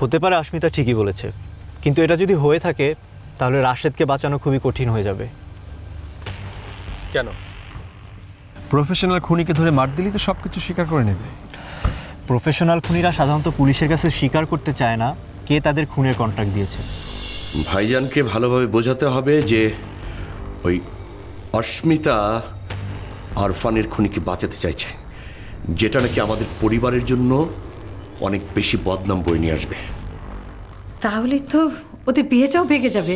হতে পারে, আশমিতা ঠিকই বলেছে, কিন্তু এটা যদি হয়ে থাকে তাহলে রাশেদকে বাঁচানো খুবই কঠিন হয়ে যাবে। কেন? প্রফেশনাল খুনিকে ধরে মার দিলেই তো সব কিছু স্বীকার করে নেবে। প্রফেশনাল খুনিরা সাধারণত পুলিশের কাছে স্বীকার করতে চায় না কে তাদের খুনের কন্ট্রাক্ট দিয়েছে। ভাইজানকে ভালোভাবে বোঝাতে হবে যে ওই অস্মিতা আরফানের খুনিকে বাঁচাতে চাইছে, যেটা নাকি আমাদের পরিবারের জন্য অনেক বেশি বদনাম বয়ে নিয়ে আসবে। তাহলে তো ওদের বিয়েটাও ভেঙে যাবে।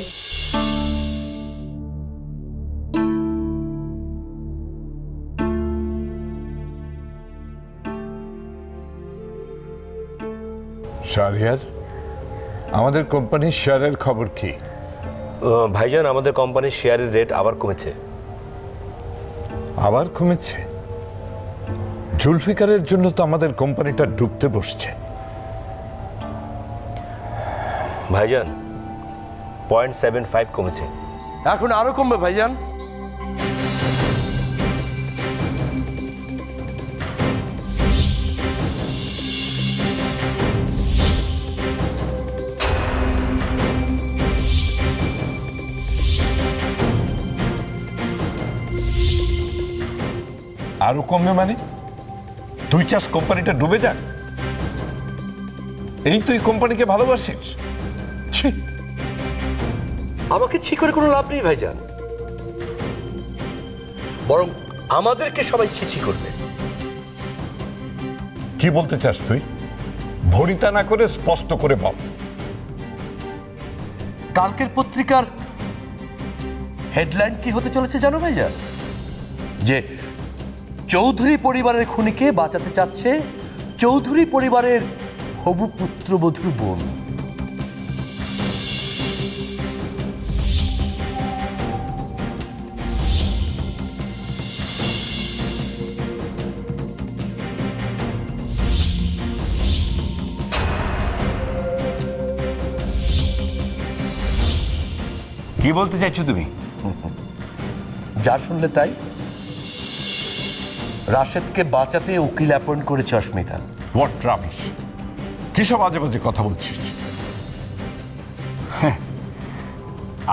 শাহরিয়ার, আমাদের কোম্পানির শেয়ারের খবর কি? ভাইজান, আমাদের কোম্পানির শেয়ারের রেট আবার কমেছে। আবার কমেছে? জুলফিকারের জন্য তো আমাদের কোম্পানিটা ডুবতে বসছে। ভাইজান 0.75 কমেছে। এখন আরো কমবে ভাইজান। আরো কমবে মানে? তুই চাস কোম্পানিটা ডুবে যাক? এই তুই কোম্পানিকে ভালোবাসিস? ছি! আমাকে ছি করে কোনো লাভ নেই ভাইজান, বরং আমাদেরকে সবাই ছিছি করবে। কি বলতে চাস তুই? ভরিতা না করে স্পষ্ট করে বল। কালকের পত্রিকার হেডলাইন কি হতে চলেছে জানো ভাইজান? যে চৌধুরী পরিবারের খুনিকে বাঁচাতে চাচ্ছে চৌধুরী পরিবারের হবু পুত্রবধূর বোন। কি বলতে চাইছো তুমি? যা শুনলে তাই। রাশেদকে বাঁচাতে উকিল অ্যাপয়েন্ট করেছে অস্মিতা। What rubbish! কিসব আজে বাজে কথা বলছিস?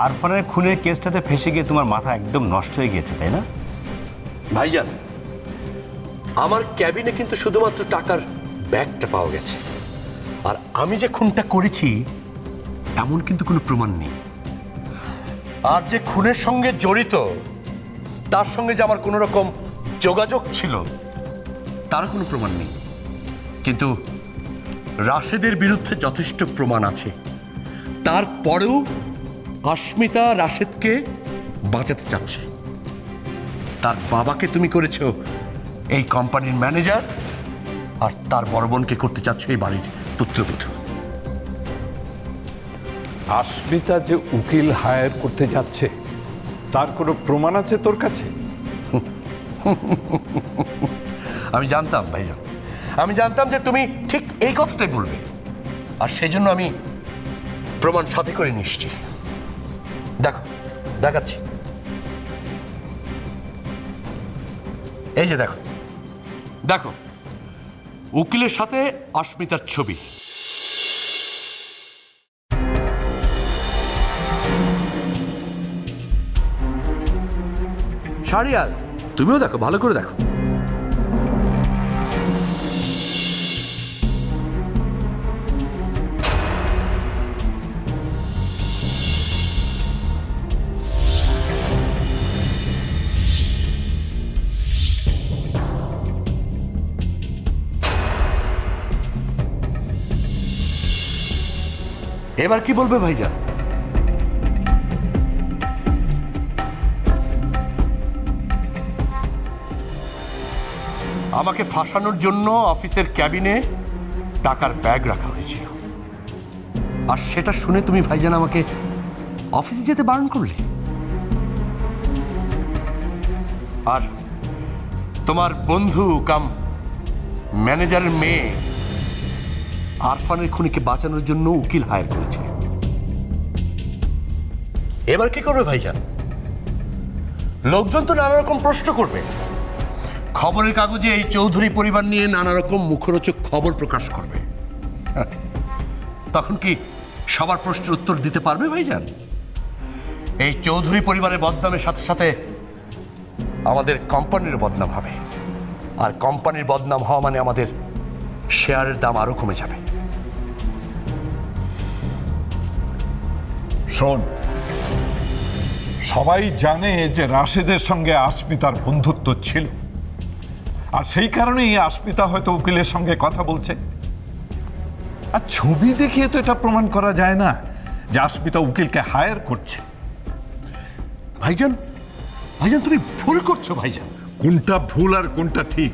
আরফানের খুনের কেসটাতে ফেসে গিয়ে তোমার মাথা একদম নষ্ট হয়ে গিয়েছে, তাই না? ভাইজান, আমার ক্যাবিনে কিন্তু শুধুমাত্র টাকার ব্যাগটা পাওয়া গেছে, আর আমি যে খুনটা করেছি এমন কিন্তু কোনো প্রমাণ নেই। আর যে খুনের সঙ্গে জড়িত তার সঙ্গে যে আমার কোনো রকম যোগাযোগ ছিল তার কোনো প্রমাণ নেই, কিন্তু রাশেদের বিরুদ্ধে যথেষ্ট প্রমাণ আছে। তারপরেও অস্মিতা রাশেদকে বাঁচাতে চাচ্ছে। তার বাবাকে তুমি করেছো এই কোম্পানির ম্যানেজার, আর তার বড় বোনকে করতে চাচ্ছ এই বাড়ির পুত্রবধূ। আশমিতা যে উকিল হায়ার করতে যাচ্ছে তার কোনো প্রমাণ আছে তোর কাছে? আমি জানতাম ভাইজান, আমি জানতাম যে তুমি ঠিক এই কথাটাই বলবে, আর সেই জন্য আমি প্রমাণ সাথে করে নিচ্ছি। দেখো, দেখাচ্ছি। এই যে দেখো, দেখো উকিলের সাথে অস্মিতার ছবি। শাহরিয়ার, তুমিও দেখো, ভালো করে দেখো। এবার কি বলবে ভাইজান? আমাকে ফাঁসানোর জন্য অফিসের ক্যাবিনে টাকার ব্যাগ রাখা হয়েছিল, আর সেটা শুনে তুমি ভাইজান আমাকে অফিসে যেতে বারণ করলে। আর তোমার বন্ধু কাম ম্যানেজারের মেয়ে আরফানের খুনিকে বাঁচানোর জন্য উকিল হায়ার করেছে। এবার কি করবে ভাইজান? লোকজন তো নানা রকম প্রশ্ন করবে, খবরের কাগজে এই চৌধুরী পরিবার নিয়ে নানা রকম মুখরোচক খবর প্রকাশ করবে। তখন কি সবার প্রশ্নের উত্তর দিতে পারবে ভাইজান? এই চৌধুরী পরিবারের বদনামের সাথে সাথে আমাদের কোম্পানির বদনাম হবে, আর কোম্পানির বদনাম হওয়া মানে আমাদের শেয়ারের দাম আরো কমে যাবে। শোন, সবাই জানে যে রাশেদের সঙ্গে আসমিতার বন্ধুত্ব ছিল, আর সেই কারণেই আসমিতা হয়তো উকিলের সঙ্গে কথা বলছে। আর ছবি দেখিয়ে তো এটা প্রমাণ করা যায় না যে আসমিতা উকিলকে হায়ার করছে। ভাইজান, ভাইজান তুমি ভুল করছো ভাইজান। কোনটা ভুল আর কোনটা ঠিক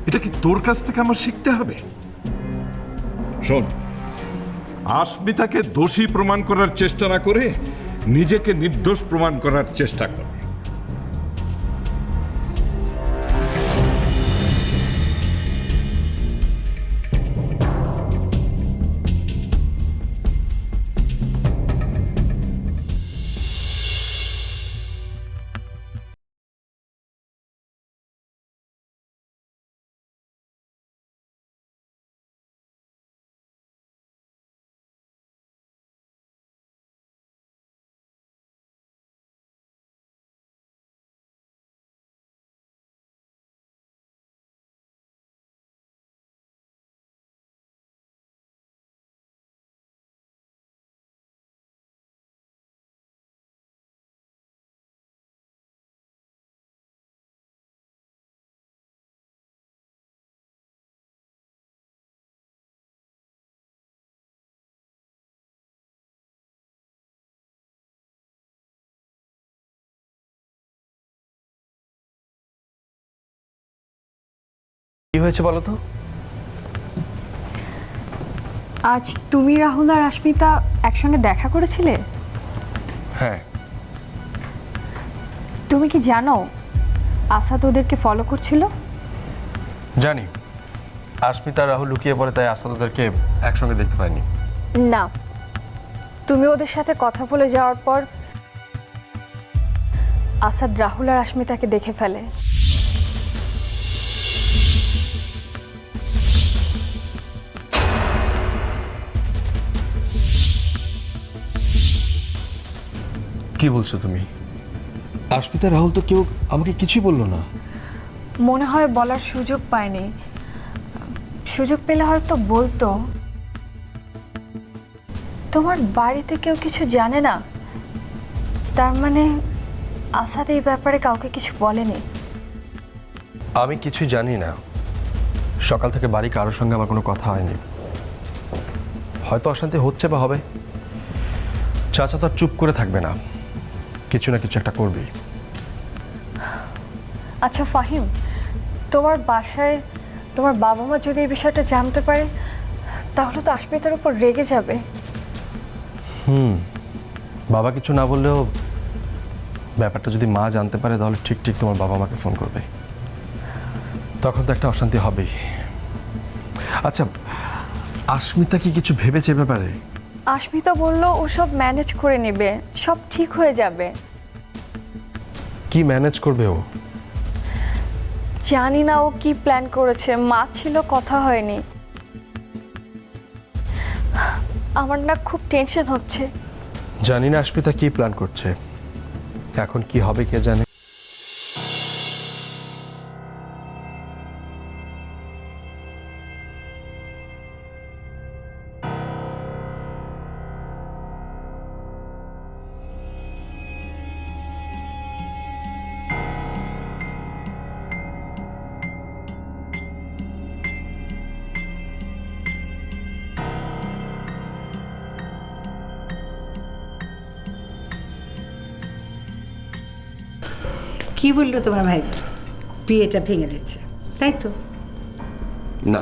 এটা কি তোর কাছ থেকে আমার শিখতে হবে? শোন, আসমিতাকে দোষী প্রমাণ করার চেষ্টা না করে নিজেকে নির্দোষ প্রমাণ করার চেষ্টা কর। কি হয়েছে বলো তো? আজ তুমি রাহুল আর আস্মিতা একসঙ্গে দেখা করেছিলে? হ্যাঁ। তুমি কি জানো আসাদ ওদেরকে ফলো করছিল? জানি। আসমিতা রাহুল লুকিয়ে পড়ে, তাই আসাদ ওদেরকে একসঙ্গে দেখতে পাইনি। না, তুমি ওদের সাথে কথা বলে যাওয়ার পর আসাদ রাহুল আর আস্মিতাকে দেখে ফেলে। কি বলছো তুমি? আসমিতা রাহুল তো কেউ আমাকে কিছুই বললো না। মনে হয় বলার সুযোগ পায়নি, সুযোগ পেলে হয়তো বলতো। তোমার বাড়িতে কেউ কিছু জানে না, তার মানে আসাদ এই ব্যাপারে কাউকে কিছু বলেনি। আমি কিছু জানি না। সকাল থেকে বাড়ি কারোর সঙ্গে আমার কোনো কথা হয়নি। হয়তো অশান্তি হচ্ছে বা হবে। চাচা তো আর চুপ করে থাকবে না, কিছু না কিছু একটা করবি। আচ্ছা ফাহিম, তোমার বাসায় তোমার বাবা মা যদি এই বিষয়টা জানতে পারে তাহলে তো আস্মিতার উপর রেগে যাবে। বাবা কিছু না বললেও ব্যাপারটা যদি মা জানতে পারে তাহলে ঠিক ঠিক তোমার বাবা মাকে ফোন করবে, তখন তো একটা অশান্তি হবেই। আচ্ছা, আস্মিতা কি কিছু ভেবেছে ব্যাপারে? আস্মিতা বলল ও সব ম্যানেজ করে নেবে, সব ঠিক হয়ে যাবে। কি ম্যানেজ করবে ও? জানি না ও কি প্ল্যান করেছে, মা ছিল কথা হয়নি। আমার না খুব টেনশন হচ্ছে। জানি না আস্মিতা কি প্ল্যান করছে, এখন কি হবে কে জানে। কি বললো তোমার ভাই? বিয়েটা ভেঙে দিচ্ছে, তাই তো? না,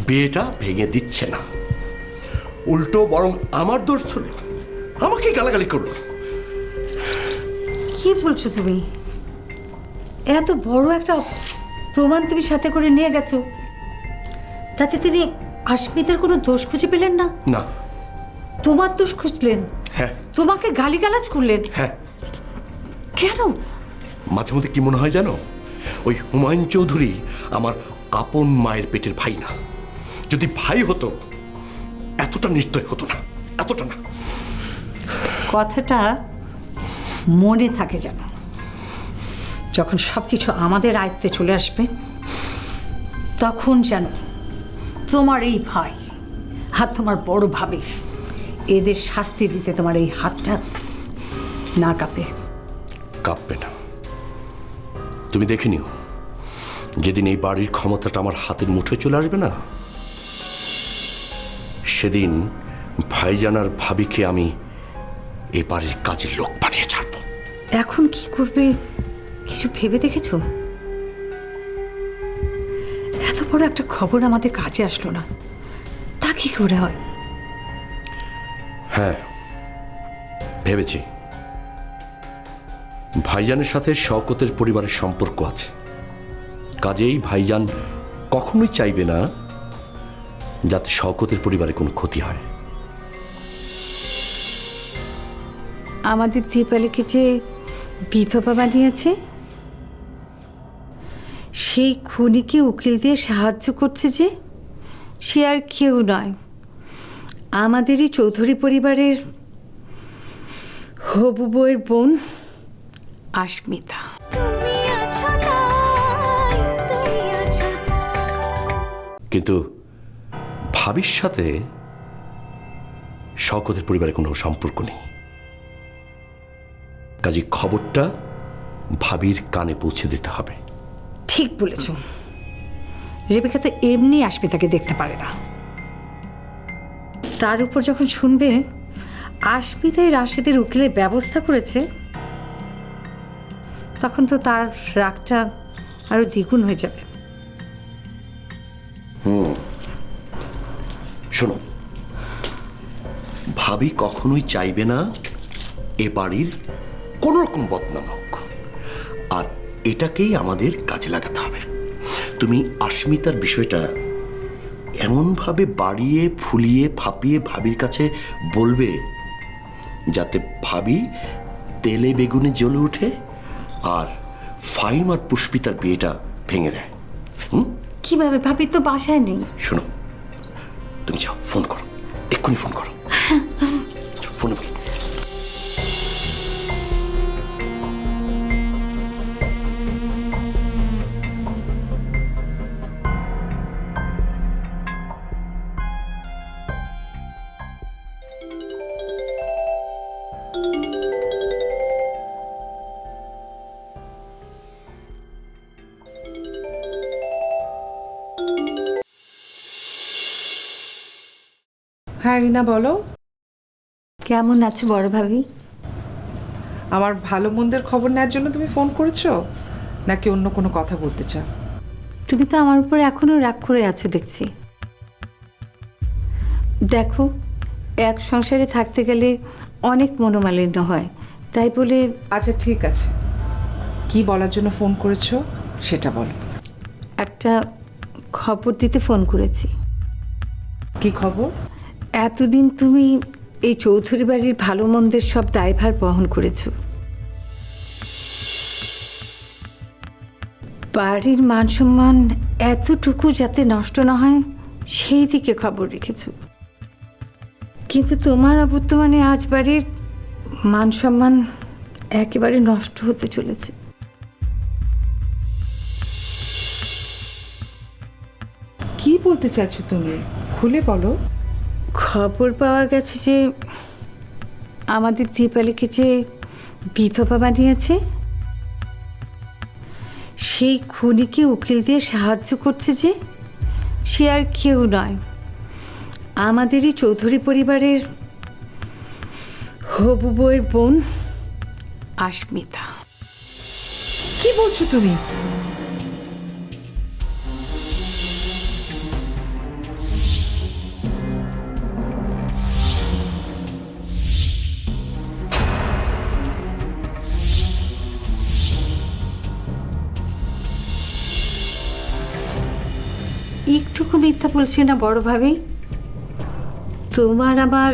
বিয়েটা ভেঙে দিচ্ছে না, উল্টো বরং আমার দোষ ধরল, আমাকে গালাগালি করলো। কি বলছো তুমি? এত বড় একটা প্রমাণ তুমি সাথে করে নিয়ে গেছো, তাতে তিনি আস্মিতার কোনো দোষ খুঁজে পেলেন না? না। তোমার দোষ খুঁজলেন? হ্যাঁ। তোমাকে গালিগালাজ করলেন? হ্যাঁ। কেন? মাঝে মধ্যে কি মনে হয় জানো, ওই হুমায়ুন চৌধুরী আমার আপন মায়ের পেটের ভাই না। যদি ভাই হতো এতটা নির্দয় হতো না, এতটা না। কথাটা মনে থাকে যেন, যখন সব কিছু আমাদের আয়ত্তে চলে আসবে তখন যেন তোমার এই ভাই আর তোমার বড় ভাবে এদের শাস্তি দিতে তোমার এই হাতটা না কাঁপে। কাঁপবে না। তুমি দেখে নিও, যেদিন এই বাড়ির ক্ষমতাটা আমার হাতের মুঠোয় চলে আসবে না, সেদিন ভাইজান আর ভাবিকে আমি এই বাড়ির কাজের লোক বানিয়ে ছাড়বো। এখন কি করবে কিছু ভেবে দেখেছো? এত বড় একটা খবর আমাদের কাছে আসলো না, তা কি করে হয়? হ্যাঁ, ভেবেছি। ভাইজানের সাথে শওকতের পরিবারের সম্পর্ক আছে, কাজেই ভাইজান কখনোই চাইবে না যাতে শওকতের পরিবারে কোনো ক্ষতি হয়। আমাদের দীপালিকে যে বিধবা বানিয়েছে, সেই খুনিকে উকিল দিয়ে সাহায্য করছে যে, সে আর কেউ নয়, আমাদেরই চৌধুরী পরিবারের হবু বউয়ের বোন আস্মিতা। কিন্তু ভাবির সাথে শওকতের পরিবারে কোনো সম্পর্ক নেই, কাজে খবরটা ভাবির কানে পৌঁছে দিতে হবে। ঠিক বলেছ, রেবেকা তো এমনি আস্মিতাকে দেখতে পারে না, তার উপর যখন শুনবে আস্মিতাই রাশেদের উকিলের ব্যবস্থা করেছে, তখন তো তার রাগটা আরো দ্বিগুণ হয়ে যাবে। শোনো, ভাবি কখনোই চাইবে না এ বাড়ির কোন রকম বদনাম হোক, আর এটাকেই আমাদের কাজে লাগাতে হবে। তুমি আস্মিতার বিষয়টা এমনভাবে বাড়িয়ে ফুলিয়ে ফাঁপিয়ে ভাবির কাছে বলবে যাতে ভাবি তেলে বেগুনে জ্বলে ওঠে আর ফাইম আর পুষ্পিতার বিয়েটা ভেঙে দেয়। কিভাবে? ভাবি তো বাসায় নেই। শোনো, তুমি যাও, ফোন করো, এক্ষুনি ফোন করো, ফোনে বলো। হ্যাঁ রিনা, বলো। কেমন আছো বড় ভাবি? আমার ভালো মন্দের খবর নেওয়ার জন্য তুমি ফোন করেছো, নাকি অন্য কোনো কথা বলতে চাও? তুমি তো আমার উপর এখনো রাগ করে আছো দেখছি। দেখো, এক সংসারে থাকতে গেলে অনেক মনোমালিন্য হয়, তাই বলে। আচ্ছা ঠিক আছে, কি বলার জন্য ফোন করেছো সেটা বলো। একটা খবর দিতে ফোন করেছি। কি খবর? এতদিন তুমি এই চৌধুরী বাড়ির ভালো মন্দের সব দায়ভার বহন করেছো, বাড়ির মান সম্মান এতটুকু যাতে নষ্ট না হয় সেই দিকে খবর রেখেছো। কিন্তু তোমার অবর্তমানে আজ বাড়ির মান সম্মান একেবারে নষ্ট হতে চলেছে। কি বলতে চাইছো তুমি, খুলে বলো। খবর পাওয়া গেছে যে আমাদের দীপালিকে যে বিধবা বানিয়েছে, সেই খুনিকে উকিল দিয়ে সাহায্য করছে যে, সে আর কেউ নয়, আমাদেরই চৌধুরী পরিবারের হবু বউয়ের বোন আস্মিতা। কি বলছো তুমি? একটুকু মিথ্যা বলছি না বড় ভাবি, তোমার আমার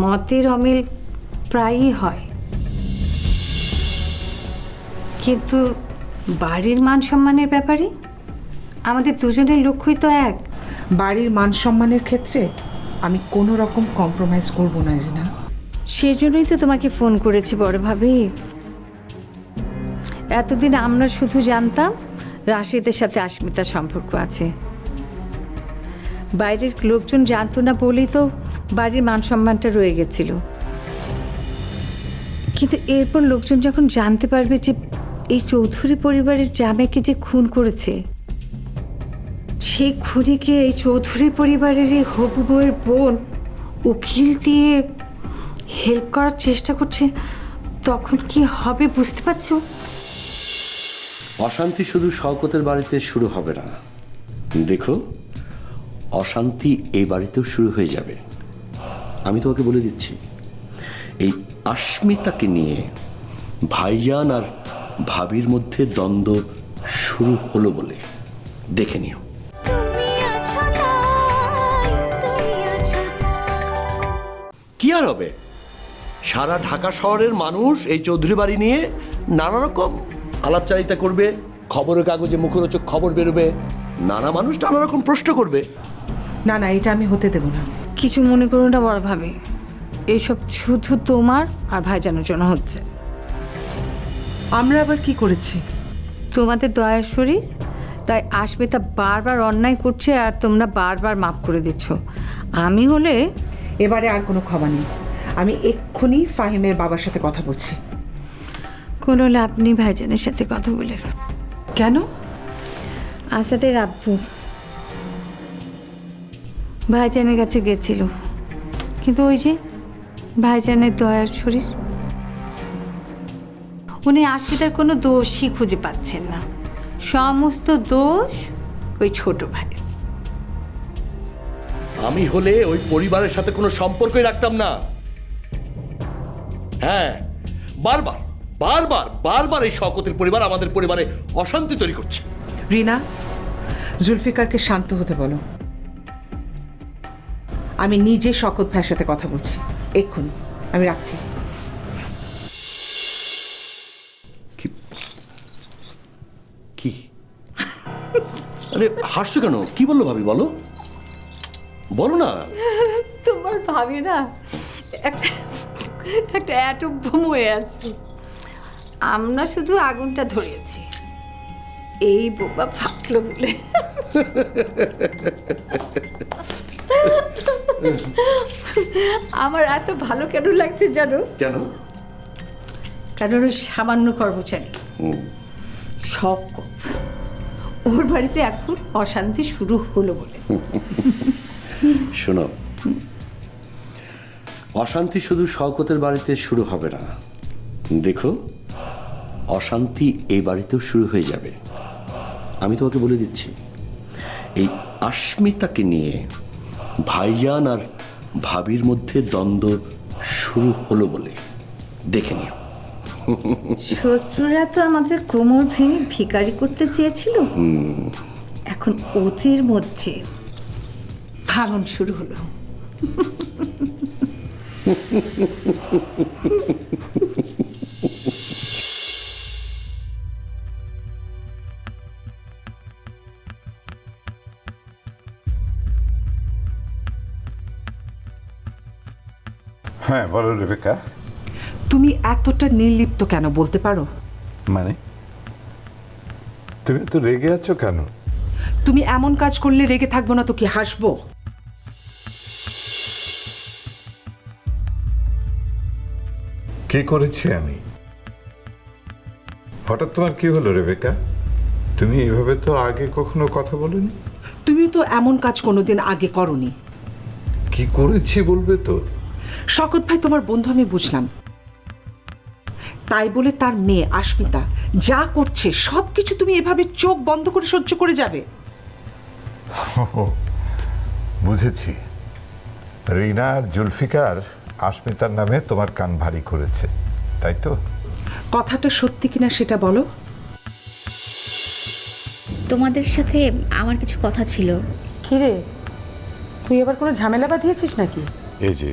মতের অমিল প্রায়ই হয়, কিন্তু বাড়ির মান সম্মানের ব্যাপারে আমাদের দুজনের লক্ষ্যই তো এক। বাড়ির মান সম্মানের ক্ষেত্রে আমি কোনো রকম কম্প্রোমাইজ করব না রিনা। সেজন্যই তো তোমাকে ফোন করেছি বড় ভাবি। এতদিন আমরা শুধু জানতাম রাশেদের সাথে আস্মিতার সম্পর্ক আছে, বাইরের লোকজন জানতো না বলেই তো বাড়ির মান সম্মানটা রয়ে গেছিল। কিন্তু এরপর লোকজন যখন জানতে পারবে যে এই চৌধুরী পরিবারের জামাইকে যে খুন করেছে, সেই খুনিকে এই চৌধুরী পরিবারের এই হবু বউয়ের বোন উকিল দিয়ে হেল্প করার চেষ্টা করছে, তখন কি হবে বুঝতে পারছো? অশান্তি শুধু শওকতের বাড়িতে শুরু হবে না, দেখো অশান্তি এই বাড়িতেও শুরু হয়ে যাবে। আমি তোমাকে বলে দিচ্ছি, এই আস্মিতাকে নিয়ে ভাইজান আর ভাবির মধ্যে দ্বন্দ্ব শুরু হলো বলে দেখে নিও। কি আর হবে, সারা ঢাকা শহরের মানুষ এই চৌধুরী বাড়ি নিয়ে নানা রকম আলাপচারিতা করবে, খবরের কাগজে মুখরোচক খবর বেরোবে, নানা মানুষ নানা রকম প্রশ্ন করবে। না না, এটা আমি হতে দেব না। কিছু মনে করো না বড় ভাবি, এইসব শুধু তোমার আর ভাইজানের জন্য হচ্ছে। আমরা আবার কি করেছি? তোমাদের দয়ার শরীর, তাই আস্মিতা বারবার অন্যায় করছে আর তোমরা বারবার মাফ করে দিচ্ছ। আমি হলে এবারে আর কোনো ক্ষমা নেই। আমি এক্ষুনি ফাহিমের বাবার সাথে কথা বলছি। কোনো লাভ নেই ভাইজানের সাথে কথা বলে। কেন? আসাদের আব্বু ভাইজানের কাছে গেছিল, কিন্তু ওই যে ভাইজানের দয়ার শরীর, উনি আস্মিতার কোনো দোষই খুঁজে পাচ্ছেন না, সমস্ত দোষ ওই ছোট ভাই। আমি হলে ওই পরিবারের সাথে কোনো সম্পর্কই রাখতাম না। হ্যাঁ, বারবার বারবার বারবার এই শওকতের পরিবার আমাদের পরিবারে অশান্তি তৈরি করছে। রিনা, জুলফিকারকে শান্ত হতে বলো। আমি নিজে শওকত ভাইয়ের সাথে কথা বলছি এক্ষুনি। আমি রাখছি। কি আরে হাসছো কেন? কি বললো ভাবি? বলো বলো না। তোমার ভাবি না একটা একটা অ্যাটম বোম হয়ে আছে, আমরা শুধু আগুনটা ধরিয়েছি, এই বোবা ফাটলো বলে। আমার এত ভালো কেন লাগছে জানো? কেন? কারণ ওই সামান্য কর্মচারী শওকত, ওর বাড়িতে এখন অশান্তি শুরু হলো বলে। শোনো, অশান্তি শুধু শওকতের বাড়িতে শুরু হবে না, দেখো অশান্তি এই বাড়িতেও শুরু হয়ে যাবে। আমি তোমাকে বলে দিচ্ছি, এই আস্মিতাকে নিয়ে ভাইজান আর ভাবির মধ্যে দ্বন্দ্ব শুরু হলো বলে দেখে নিও। শত্রুরা তো আমাদের কোমর ভেঙে ভিখারি করতে চেয়েছিল, এখন ওদের মধ্যে ভাঙন শুরু হলো। হ্যাঁ বলো রেবেকা। তুমি এতটা নির্লিপ্ত কেন বলতে পারো? মানে তুমি তো রেগে আছো কেন? তুমি এমন কাজ করলে রেগে থাকবো না তো কি হাসবো? কি করেছি আমি? হঠাৎ তোমার কি হলো রেবেকা? তুমি এভাবে তো আগে কখনো কথা বলোনি। তুমি তো এমন কাজ কোনোদিন আগে করনি। কি করেছি বলবে তো? শওকত ভাই তোমার বন্ধু আমি বুঝলাম, তাই বলে তার মেয়ে আস্মিতা যা করছে সবকিছু তুমি এভাবে চোখ বন্ধ করে সহ্য করে যাবে? বুঝেছি, রিনা আর জুলফিকার আস্মিতার নামে তোমার কান ভারী করেছে, তাই তো? কথাটা সত্যি কিনা সেটা বলো। তোমাদের সাথে আমার কিছু কথা ছিল। কিরে, তুই এবার কোনো ঝামেলা বাঁধিয়েছিস নাকি? এই যে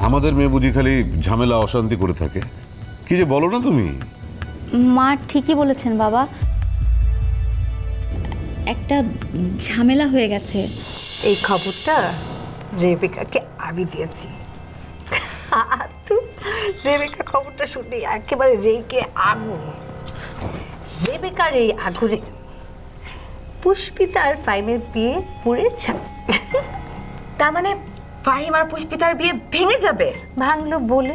আমাদের মেয়ে বুঝি খালি ঝামেলা অশান্তি করে থাকে। কি যে বলো না তুমি। মা ঠিকই বলেছেন বাবা, একটা ঝামেলা হয়ে গেছে। এই খবরটা রেবেকাকে আমি দিয়েছি। তো রেবেকা খবরটা শুনে একেবারে রেগে আগুন। রেবেকার এই আগুনে পুষ্পিতার ফাইমের বিয়ে পুড়ে ছাই। তার মানে ফাহিম আর পুষ্পিতার বিয়ে ভেঙে যাবে? ভাঙলো বলে